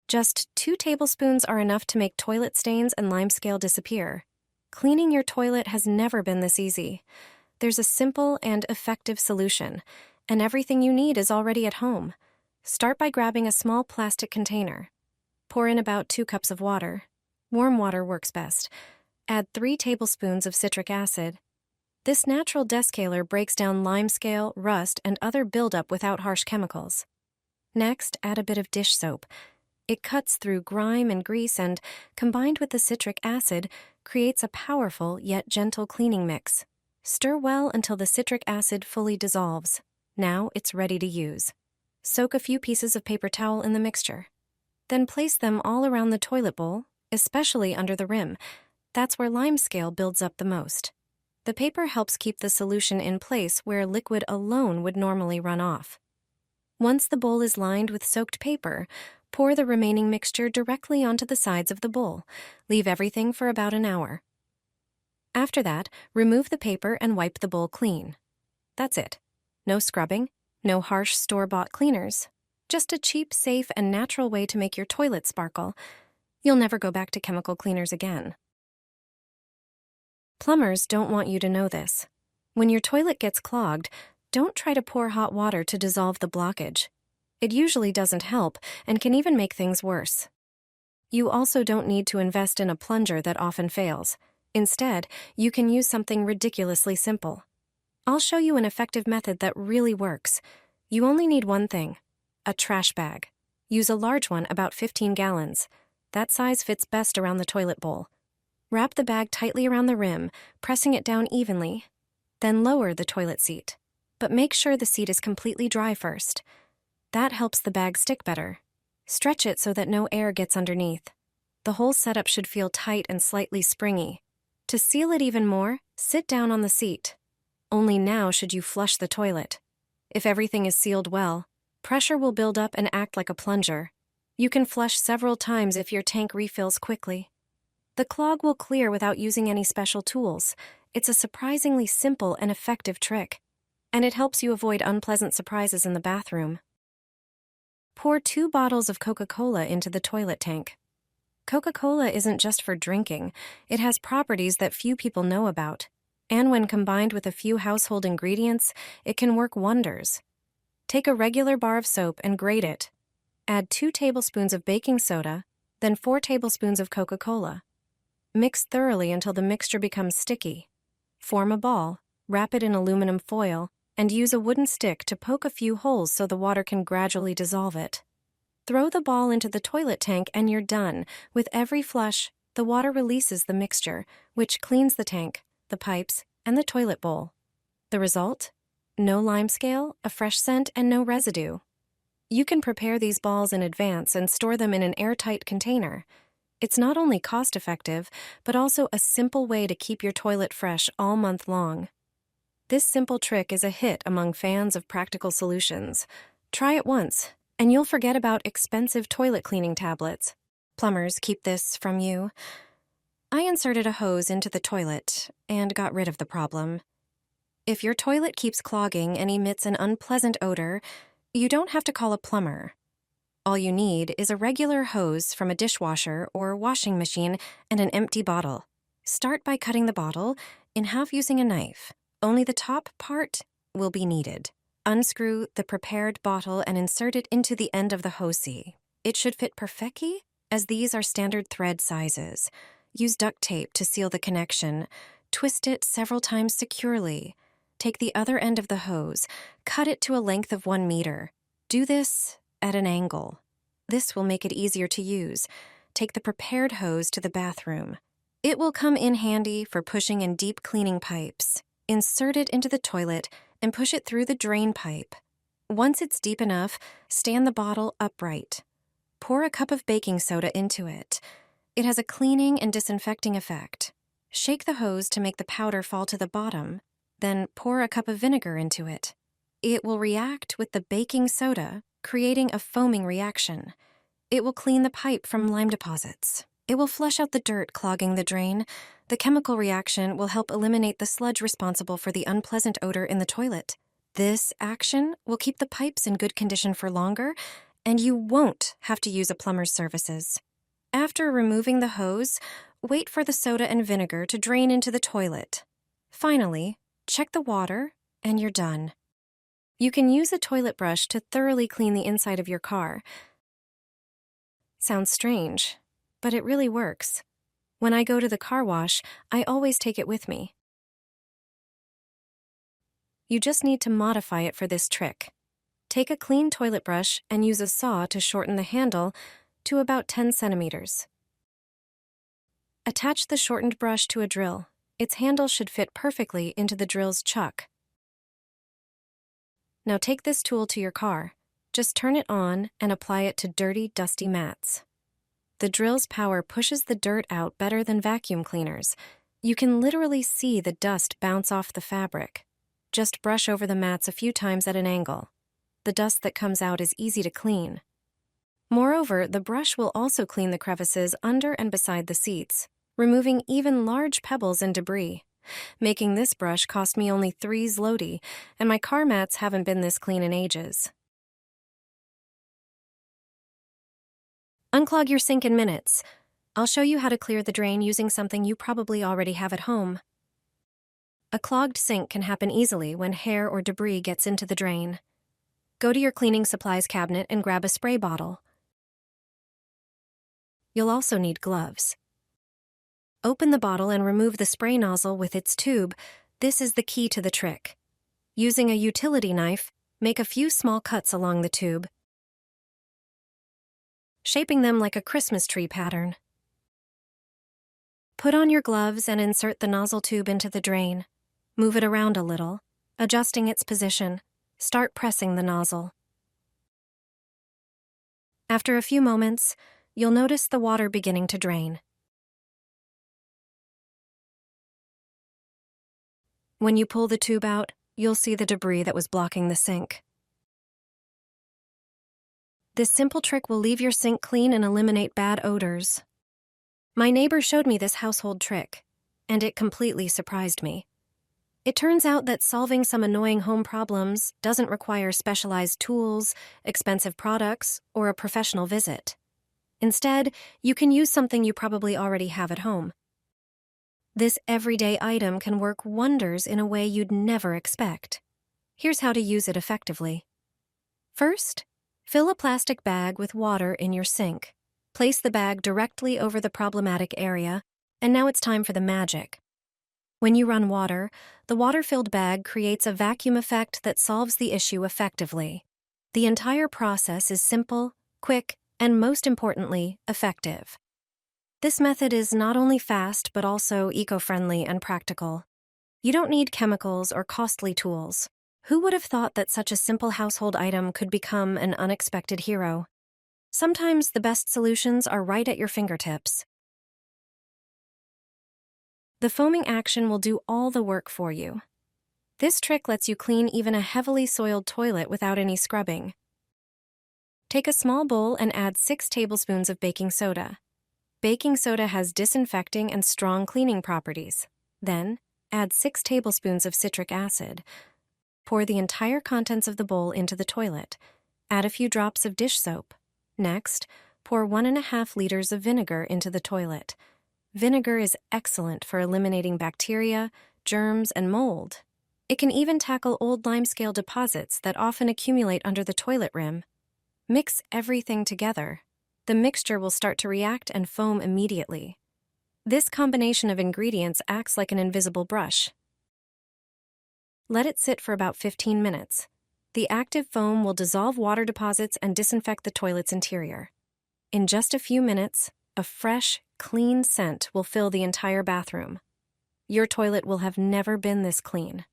Just 2 tablespoons are enough to make toilet stains and limescale disappear. Cleaning your toilet has never been this easy. There's a simple and effective solution, and everything you need is already at home. Start by grabbing a small plastic container. Pour in about 2 cups of water. Warm water works best. Add 3 tablespoons of citric acid. This natural descaler breaks down limescale, rust, and other buildup without harsh chemicals. Next, add a bit of dish soap. It cuts through grime and grease and, combined with the citric acid, creates a powerful yet gentle cleaning mix. Stir well until the citric acid fully dissolves. Now it's ready to use. Soak a few pieces of paper towel in the mixture. Then place them all around the toilet bowl, especially under the rim. That's where limescale builds up the most. The paper helps keep the solution in place where liquid alone would normally run off. Once the bowl is lined with soaked paper, pour the remaining mixture directly onto the sides of the bowl. Leave everything for about an hour. After that, remove the paper and wipe the bowl clean. That's it. No scrubbing, no harsh store-bought cleaners. Just a cheap, safe, and natural way to make your toilet sparkle. You'll never go back to chemical cleaners again. Plumbers don't want you to know this. When your toilet gets clogged, don't try to pour hot water to dissolve the blockage. It usually doesn't help and can even make things worse. You also don't need to invest in a plunger that often fails. Instead, you can use something ridiculously simple. I'll show you an effective method that really works. You only need one thing: a trash bag. Use a large one, about 15 gallons. That size fits best around the toilet bowl. Wrap the bag tightly around the rim, pressing it down evenly. Then lower the toilet seat. But make sure the seat is completely dry first. That helps the bag stick better. Stretch it so that no air gets underneath. The whole setup should feel tight and slightly springy. To seal it even more, sit down on the seat. Only now should you flush the toilet. If everything is sealed well, pressure will build up and act like a plunger. You can flush several times if your tank refills quickly. The clog will clear without using any special tools. It's a surprisingly simple and effective trick, and it helps you avoid unpleasant surprises in the bathroom. Pour 2 bottles of Coca-Cola into the toilet tank. Coca-Cola isn't just for drinking. It has properties that few people know about, and when combined with a few household ingredients, it can work wonders. Take a regular bar of soap and grate it. Add 2 tablespoons of baking soda, then 4 tablespoons of Coca-Cola. Mix thoroughly until the mixture becomes sticky. Form a ball, wrap it in aluminum foil, and use a wooden stick to poke a few holes so the water can gradually dissolve it. Throw the ball into the toilet tank and you're done. With every flush, the water releases the mixture, which cleans the tank, the pipes, and the toilet bowl. The result? No limescale, a fresh scent, and no residue. You can prepare these balls in advance and store them in an airtight container. It's not only cost-effective, but also a simple way to keep your toilet fresh all month long. This simple trick is a hit among fans of practical solutions. Try it once, and you'll forget about expensive toilet cleaning tablets. Plumbers keep this from you. I inserted a hose into the toilet and got rid of the problem. If your toilet keeps clogging and emits an unpleasant odor, you don't have to call a plumber. All you need is a regular hose from a dishwasher or washing machine and an empty bottle. Start by cutting the bottle in half using a knife. Only the top part will be needed. Unscrew the prepared bottle and insert it into the end of the hosey. It should fit perfectly, as these are standard thread sizes. Use duct tape to seal the connection. Twist it several times securely. Take the other end of the hose. Cut it to a length of 1 meter. Do this at an angle. This will make it easier to use. Take the prepared hose to the bathroom. It will come in handy for pushing in deep cleaning pipes. Insert it into the toilet and push it through the drain pipe. Once it's deep enough, stand the bottle upright. Pour a cup of baking soda into it. It has a cleaning and disinfecting effect. Shake the hose to make the powder fall to the bottom. Then pour a cup of vinegar into it. It will react with the baking soda, creating a foaming reaction. It will clean the pipe from lime deposits. It will flush out the dirt clogging the drain. The chemical reaction will help eliminate the sludge responsible for the unpleasant odor in the toilet. This action will keep the pipes in good condition for longer And you won't have to use a plumber's services. After removing the hose, wait for the soda and vinegar to drain into the toilet. Finally, check the water, and you're done. You can use a toilet brush to thoroughly clean the inside of your car. Sounds strange, but it really works. When I go to the car wash, I always take it with me. You just need to modify it for this trick. Take a clean toilet brush and use a saw to shorten the handle to about 10 centimeters. Attach the shortened brush to a drill. Its handle should fit perfectly into the drill's chuck. Now take this tool to your car. Just turn it on and apply it to dirty, dusty mats. The drill's power pushes the dirt out better than vacuum cleaners. You can literally see the dust bounce off the fabric. Just brush over the mats a few times at an angle. The dust that comes out is easy to clean. Moreover, the brush will also clean the crevices under and beside the seats, removing even large pebbles and debris. Making this brush cost me only 3 zloty, and my car mats haven't been this clean in ages. Unclog your sink in minutes. I'll show you how to clear the drain using something you probably already have at home. A clogged sink can happen easily when hair or debris gets into the drain. Go to your cleaning supplies cabinet and grab a spray bottle. You'll also need gloves. Open the bottle and remove the spray nozzle with its tube. This is the key to the trick. Using a utility knife, make a few small cuts along the tube, shaping them like a Christmas tree pattern. Put on your gloves and insert the nozzle tube into the drain. Move it around a little, adjusting its position. Start pressing the nozzle. After a few moments, you'll notice the water beginning to drain. When you pull the tube out, you'll see the debris that was blocking the sink. This simple trick will leave your sink clean and eliminate bad odors. My neighbor showed me this household trick, and it completely surprised me. It turns out that solving some annoying home problems doesn't require specialized tools, expensive products, or a professional visit. Instead, you can use something you probably already have at home. This everyday item can work wonders in a way you'd never expect. Here's how to use it effectively. First, fill a plastic bag with water in your sink. Place the bag directly over the problematic area, and now it's time for the magic. When you run water, the water-filled bag creates a vacuum effect that solves the issue effectively. The entire process is simple, quick, and most importantly, effective. This method is not only fast, but also eco-friendly and practical. You don't need chemicals or costly tools. Who would have thought that such a simple household item could become an unexpected hero? Sometimes the best solutions are right at your fingertips. The foaming action will do all the work for you. This trick lets you clean even a heavily soiled toilet without any scrubbing. Take a small bowl and add 6 tablespoons of baking soda. Baking soda has disinfecting and strong cleaning properties. Then, add 6 tablespoons of citric acid. Pour the entire contents of the bowl into the toilet. Add a few drops of dish soap. Next, pour 1.5 liters of vinegar into the toilet. Vinegar is excellent for eliminating bacteria, germs, and mold. It can even tackle old limescale deposits that often accumulate under the toilet rim. Mix everything together. The mixture will start to react and foam immediately. This combination of ingredients acts like an invisible brush. Let it sit for about 15 minutes. The active foam will dissolve water deposits and disinfect the toilet's interior. In just a few minutes, a fresh, clean scent will fill the entire bathroom. Your toilet will have never been this clean.